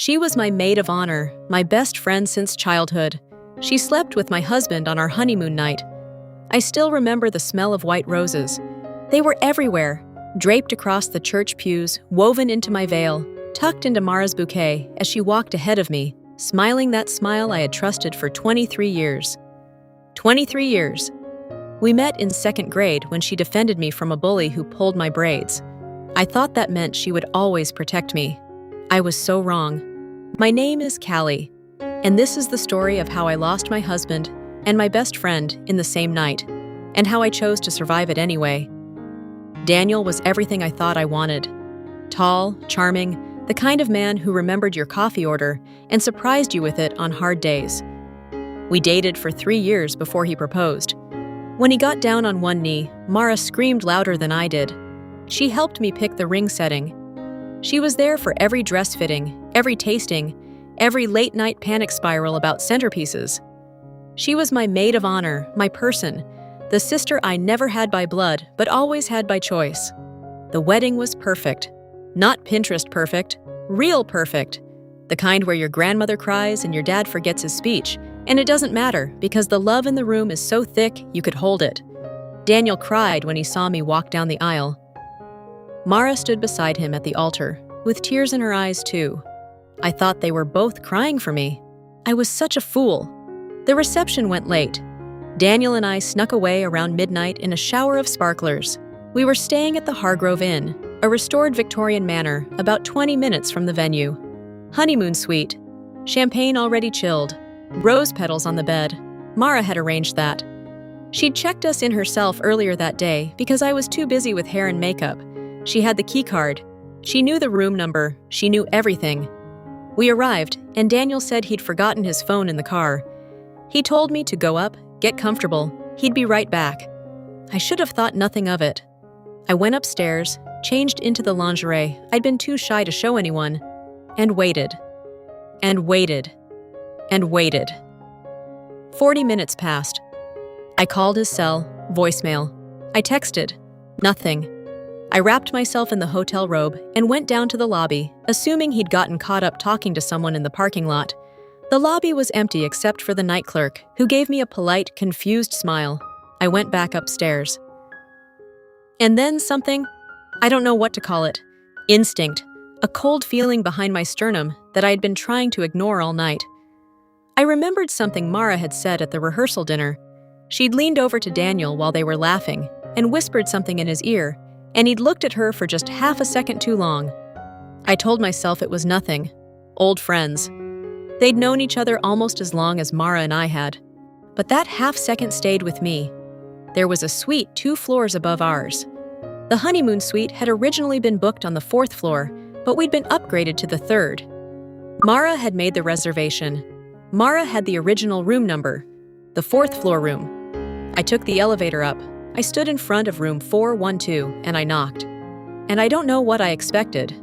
She was my maid of honor, my best friend since childhood. She slept with my husband on our honeymoon night. I still remember the smell of white roses. They were everywhere, draped across the church pews, woven into my veil, tucked into Mara's bouquet as she walked ahead of me, smiling that smile I had trusted for 23 years. 23 years. We met in second grade when she defended me from a bully who pulled my braids. I thought that meant she would always protect me. I was so wrong. My name is Callie, and this is the story of how I lost my husband and my best friend in the same night, and how I chose to survive it anyway. Daniel was everything I thought I wanted. Tall, charming, the kind of man who remembered your coffee order and surprised you with it on hard days. We dated for 3 years before he proposed. When he got down on one knee, Mara screamed louder than I did. She helped me pick the ring setting. She was there for every dress fitting, every tasting, every late-night panic spiral about centerpieces. She was my maid of honor, my person, the sister I never had by blood, but always had by choice. The wedding was perfect. Not Pinterest perfect, real perfect. The kind where your grandmother cries and your dad forgets his speech, and it doesn't matter because the love in the room is so thick you could hold it. Daniel cried when he saw me walk down the aisle. Mara stood beside him at the altar, with tears in her eyes too. I thought they were both crying for me. I was such a fool. The reception went late. Daniel and I snuck away around midnight in a shower of sparklers. We were staying at the Hargrove Inn, a restored Victorian manor about 20 minutes from the venue. Honeymoon suite. Champagne already chilled. Rose petals on the bed. Mara had arranged that. She'd checked us in herself earlier that day because I was too busy with hair and makeup. She had the key card. She knew the room number. She knew everything. We arrived, and Daniel said he'd forgotten his phone in the car. He told me to go up, get comfortable. He'd be right back. I should have thought nothing of it. I went upstairs, changed into the lingerie I'd been too shy to show anyone, and waited. And waited. And waited. 40 minutes passed. I called his cell, voicemail. I texted. Nothing. I wrapped myself in the hotel robe and went down to the lobby, assuming he'd gotten caught up talking to someone in the parking lot. The lobby was empty except for the night clerk, who gave me a polite, confused smile. I went back upstairs. And then something, I don't know what to call it, instinct, a cold feeling behind my sternum that I had been trying to ignore all night. I remembered something Mara had said at the rehearsal dinner. She'd leaned over to Daniel while they were laughing and whispered something in his ear, and he'd looked at her for just half a second too long. I told myself it was nothing. Old friends. They'd known each other almost as long as Mara and I had. But that half second stayed with me. There was a suite 2 floors above ours. The honeymoon suite had originally been booked on the 4th floor, but we'd been upgraded to the 3rd. Mara had made the reservation. Mara had the original room number, the 4th floor room. I took the elevator up. I stood in front of room 412 and I knocked. And I don't know what I expected.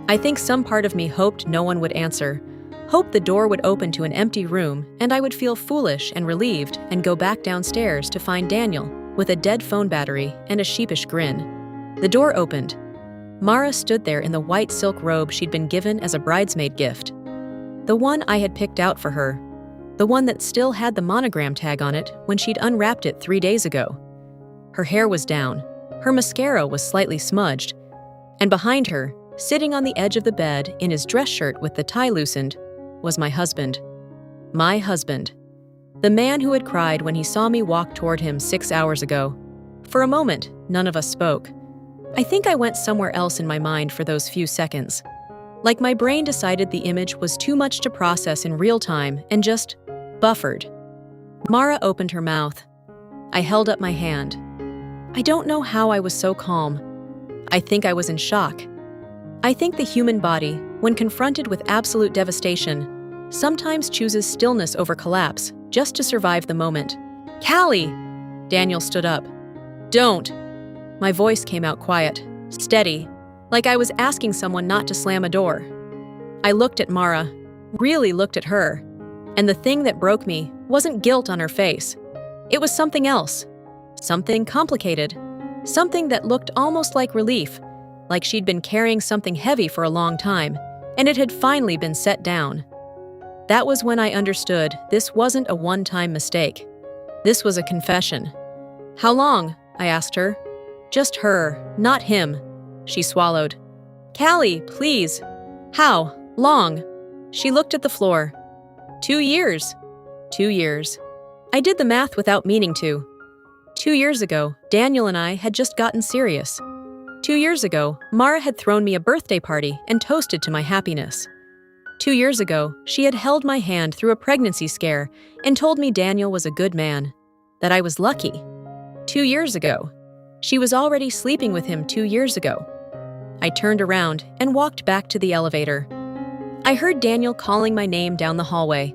I think some part of me hoped no one would answer, hoped the door would open to an empty room and I would feel foolish and relieved and go back downstairs to find Daniel with a dead phone battery and a sheepish grin. The door opened. Mara stood there in the white silk robe she'd been given as a bridesmaid gift. The one I had picked out for her. The one that still had the monogram tag on it when she'd unwrapped it 3 days ago. Her hair was down, her mascara was slightly smudged, and behind her, sitting on the edge of the bed in his dress shirt with the tie loosened, was my husband. My husband. The man who had cried when he saw me walk toward him 6 hours ago. For a moment, none of us spoke. I think I went somewhere else in my mind for those few seconds. Like my brain decided the image was too much to process in real time and just buffered. Mara opened her mouth. I held up my hand. I don't know how I was so calm. I think I was in shock. I think the human body, when confronted with absolute devastation, sometimes chooses stillness over collapse just to survive the moment. Callie! Daniel stood up. Don't! My voice came out quiet, steady, like I was asking someone not to slam a door. I looked at Mara, really looked at her, and the thing that broke me wasn't guilt on her face. It was something else. Something complicated. Something that looked almost like relief, like she'd been carrying something heavy for a long time, and it had finally been set down. That was when I understood this wasn't a one-time mistake. This was a confession. "How long?" I asked her. "Just her, not him." She swallowed. "Callie, please." "How long?" She looked at the floor. 2 years. 2 years. I did the math without meaning to. 2 years ago, Daniel and I had just gotten serious. 2 years ago, Mara had thrown me a birthday party and toasted to my happiness. 2 years ago, she had held my hand through a pregnancy scare and told me Daniel was a good man, that I was lucky. 2 years ago, she was already sleeping with him 2 years ago. I turned around and walked back to the elevator. I heard Daniel calling my name down the hallway.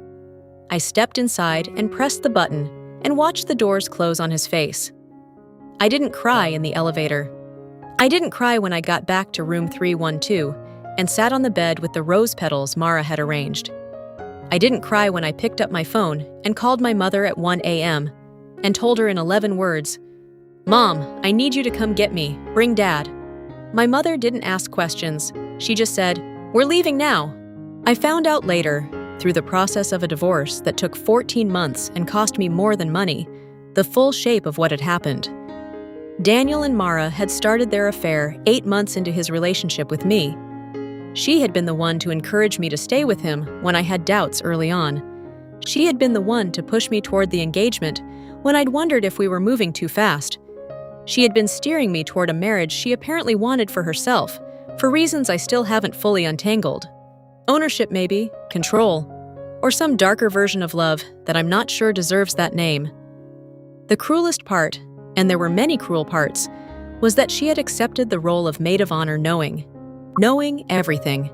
I stepped inside and pressed the button and watched the doors close on his face. I didn't cry in the elevator. I didn't cry when I got back to room 312 and sat on the bed with the rose petals Mara had arranged. I didn't cry when I picked up my phone and called my mother at 1 a.m. and told her in 11 words, "Mom, I need you to come get me. Bring Dad." My mother didn't ask questions. She just said, "We're leaving now." I found out later, through the process of a divorce that took 14 months and cost me more than money, the full shape of what had happened. Daniel and Mara had started their affair 8 months into his relationship with me. She had been the one to encourage me to stay with him when I had doubts early on. She had been the one to push me toward the engagement when I'd wondered if we were moving too fast. She had been steering me toward a marriage she apparently wanted for herself, for reasons I still haven't fully untangled. Ownership maybe, control, or some darker version of love that I'm not sure deserves that name. The cruelest part, and there were many cruel parts, was that she had accepted the role of maid of honor knowing everything.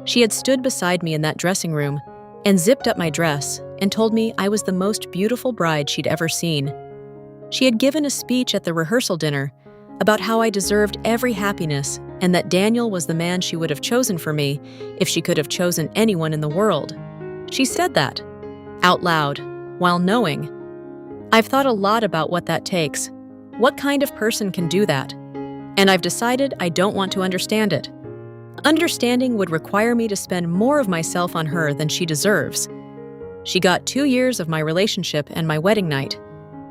She had stood beside me in that dressing room and zipped up my dress and told me I was the most beautiful bride she'd ever seen. She had given a speech at the rehearsal dinner about how I deserved every happiness and that Daniel was the man she would have chosen for me if she could have chosen anyone in the world. She said that, out loud, while knowing. I've thought a lot about what that takes. What kind of person can do that? And I've decided I don't want to understand it. Understanding would require me to spend more of myself on her than she deserves. She got 2 years of my relationship and my wedding night.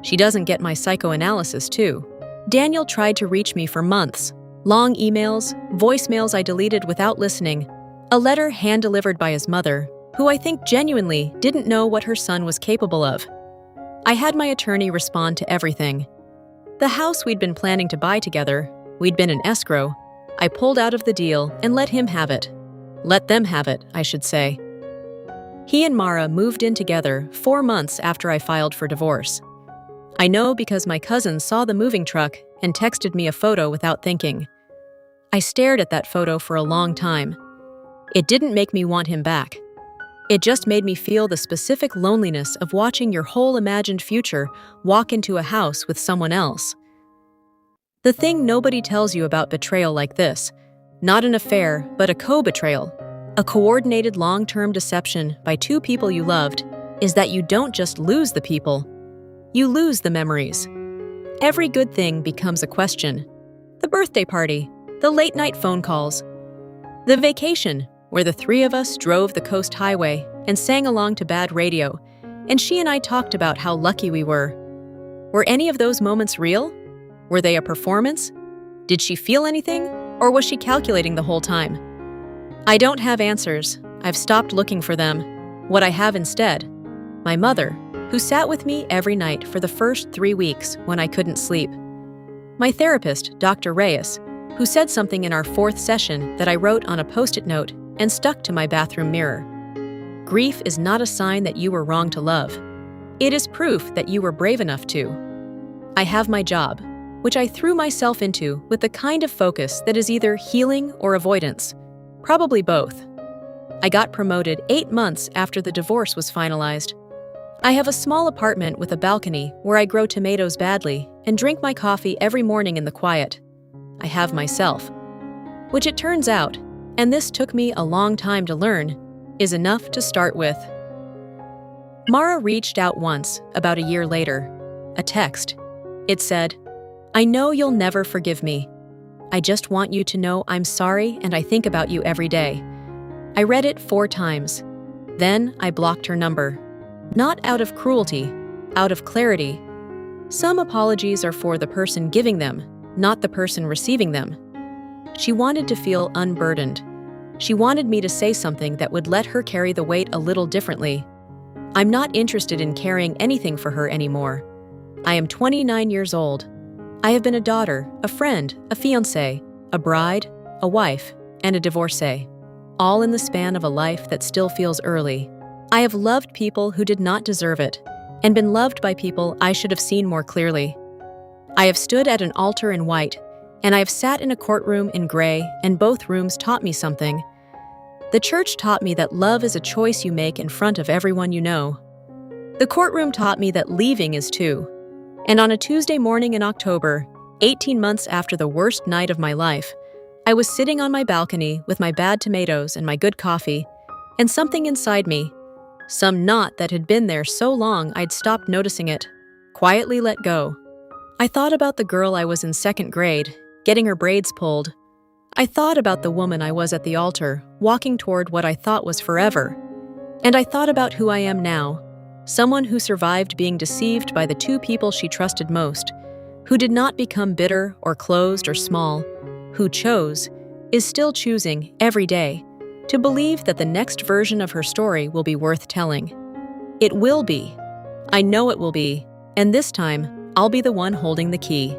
She doesn't get my psychoanalysis, too. Daniel tried to reach me for months. Long emails, voicemails I deleted without listening, a letter hand-delivered by his mother, who I think genuinely didn't know what her son was capable of. I had my attorney respond to everything. The house we'd been planning to buy together, we'd been in escrow, I pulled out of the deal and let him have it. Let them have it, I should say. He and Mara moved in together 4 months after I filed for divorce. I know because my cousin saw the moving truck and texted me a photo without thinking. I stared at that photo for a long time. It didn't make me want him back. It just made me feel the specific loneliness of watching your whole imagined future walk into a house with someone else. The thing nobody tells you about betrayal like this, not an affair, but a co-betrayal, a coordinated long-term deception by 2 people you loved, is that you don't just lose the people, you lose the memories. Every good thing becomes a question. The birthday party, the late-night phone calls, the vacation where the 3 of us drove the coast highway and sang along to bad radio, and she and I talked about how lucky we were. Were any of those moments real? Were they a performance? Did she feel anything, or was she calculating the whole time? I don't have answers. I've stopped looking for them. What I have instead, my mother, who sat with me every night for the first 3 weeks when I couldn't sleep. My therapist, Dr. Reyes, who said something in our 4th session that I wrote on a Post-it note and stuck to my bathroom mirror. Grief is not a sign that you were wrong to love. It is proof that you were brave enough to. I have my job, which I threw myself into with the kind of focus that is either healing or avoidance, probably both. I got promoted 8 months after the divorce was finalized. I have a small apartment with a balcony where I grow tomatoes badly and drink my coffee every morning in the quiet. I have myself, which it turns out, and this took me a long time to learn, is enough to start with. Mara reached out once, about a year later. A text. It said, "I know you'll never forgive me. I just want you to know I'm sorry and I think about you every day. I read it 4 times. Then I blocked her number. Not out of cruelty, out of clarity. Some apologies are for the person giving them, not the person receiving them. She wanted to feel unburdened. She wanted me to say something that would let her carry the weight a little differently. I'm not interested in carrying anything for her anymore. I am 29 years old. I have been a daughter, a friend, a fiancée, a bride, a wife, and a divorcee, all in the span of a life that still feels early. I have loved people who did not deserve it, and been loved by people I should have seen more clearly. I have stood at an altar in white, and I have sat in a courtroom in gray, and both rooms taught me something. The church taught me that love is a choice you make in front of everyone you know. The courtroom taught me that leaving is too. And on a Tuesday morning in October, 18 months after the worst night of my life, I was sitting on my balcony with my bad tomatoes and my good coffee, and something inside me, some knot that had been there so long I'd stopped noticing it, quietly let go. I thought about the girl I was in 2nd grade, getting her braids pulled. I thought about the woman I was at the altar, walking toward what I thought was forever. And I thought about who I am now, someone who survived being deceived by the 2 people she trusted most, who did not become bitter or closed or small, who chose, is still choosing, every day, to believe that the next version of her story will be worth telling. It will be. I know it will be, and this time, I'll be the one holding the key.